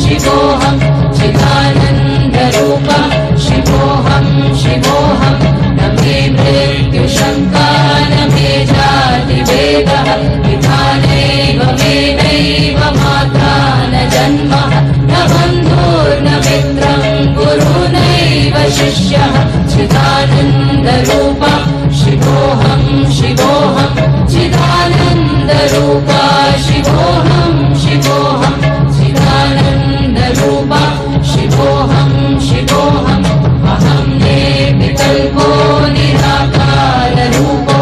शिवोऽहं चिदानन्दरूपा शिवोऽहं शिवोऽहं न मे मृत्युशङ्का न मे जातिभेदः पिता नैव मे नैव माता न जन्म न बन्धुर्न मित्रं गुरुनैव शिष्यः चिदानन्दरूपा शिवोऽहं शिवोऽहं चिदानन्दरूपा शिवोऽहं शिवोऽहं चिदानन्दरूपा शिवोऽहं शिवोऽहम् अहं निर्विकल्पो निराकाररूपो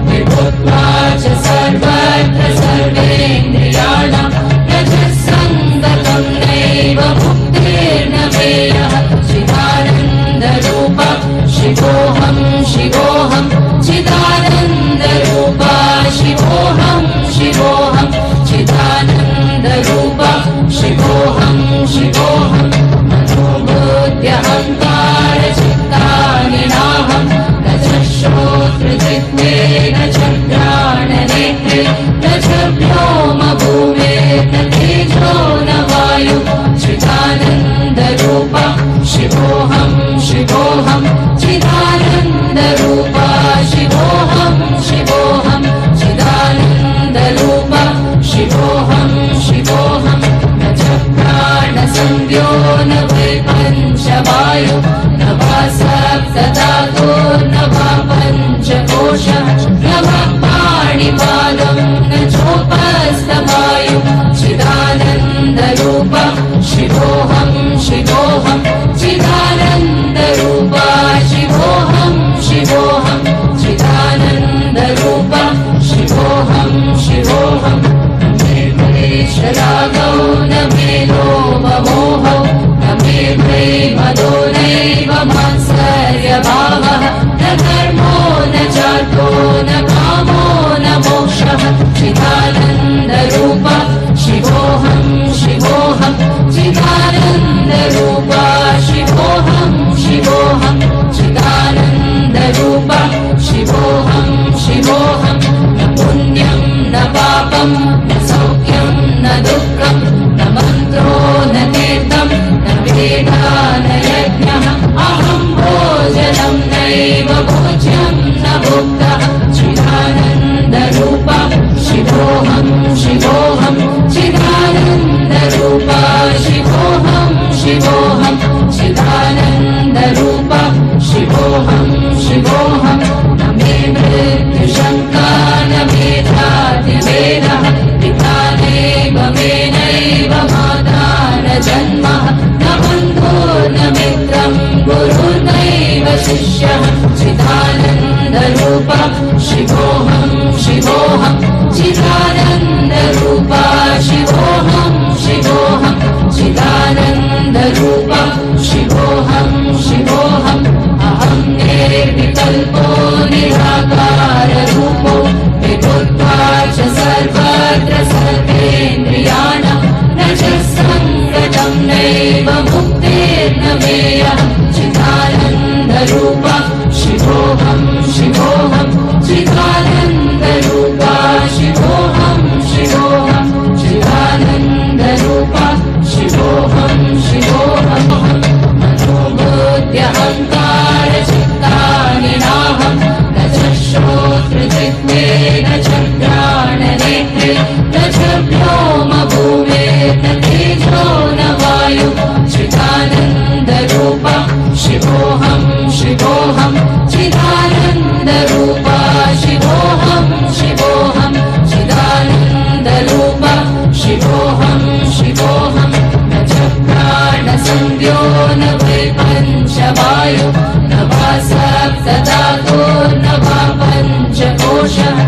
विभुत्वा च सर्वत्र सर्वेन्द्रियाणां न च सङ्गतं नैव मुक्तिर्न मेयः चिदानन्दरूपा शिवोऽहं शिवोऽहं चिदानन्दरूपा शिवोऽहं शिवोऽहं चिदानन्दरूपा शिवोऽहं शिवोऽहं मनोबुद्ध्यहङ्कारचित्तानि नाहं न च श्रोत्रजिह्वे न च घ्राणनेत्रे न च व्योमभूमेर्न तेजो न वायुः चिदानन्दरूपा शिवोऽहं शिवोऽहं चिदानन्दरूपा शिवोऽहं शिवोऽहं चिदानन्दरूपा शिवोऽहं शिवोऽहं न च प्राणसंज्ञो न वै पञ्चवायु न वा सप्तधातुर्न वा पञ्चकोशः न वा पाणिपादं न चोपस्थवायुः चिदानन्दरूपा शिवोऽहं शिवोऽहं चिदानन्दरूपा शिवोऽहं शिवोऽहं चिदानन्दरूपा शिवोऽहं शिवोऽहं क्लेशरागौ न मे लोभमोहौ न मे प्रेमदो नैव मात्सर्यभावः न धर्मो न चार्थो न कामो न मोक्षः चिदानन्दरूपा शिवोऽहं शिवोऽहं चिदानन्दरूपा शिवोऽहं शिवोऽहं चिदानन्दरूपा शिवोऽहं शिवोऽहं न पुण्यं न पापं न सौख्यं न दुःखं न मन्त्रो न तीर्थं न वेदा न यज्ञः अहं भोजनं नैव भोज्यं न भुक्तः चिदानन्दरूपा शिवोऽहं शिवोऽहं चिदानन्दरूपा शिवोऽहं शिवोऽहं चिदानन्दरूपा शिवोऽहं शिवोऽहं न मे मृत्युशङ्का न मे जातिभेदः पिता नैव मे नैव माता न जन्म न बन्धुर्न मित्रं गुरुर्नैव शिष्यः चिदानन्दरूपा शिवोऽहं शिवोऽहं चिदानन्दरूपा शिवोऽहं शिवोऽहं चिदानन्दरूपा शिवोऽहं शिवोऽहम् अहं निर्विकल्पो निराकाररूपो विभुत्वा च सर्वत्र सर्वेन्द्रियाणां न च सङ्गतं नैव मुक्तिर्न मेयः चिदानन्दरूपा शिवोऽहं शिवोऽहं चिदानन्दरूपा शिवोऽहं शिवोऽहं चिदानन्दरूपा शिवोऽहं शिवोऽहं मनोबुद्ध्यहङ्कारचित्तानि नाहं न च श्रोत्रजिह्वे न च घ्राणनेत्रे न च व्योमभूमेर्न तेजो न वायुः चिदानन्दरूपा शिवोऽहं शिवोऽहं चिदानन्दरूपा शिवोऽहं शिवोऽहं चिदानन्दरूपा शिवोऽहं शिवोऽहं न च प्राणसंज्ञो न वै पञ्चवायु न वा सप्तधातुर्न वा पञ्चकोशः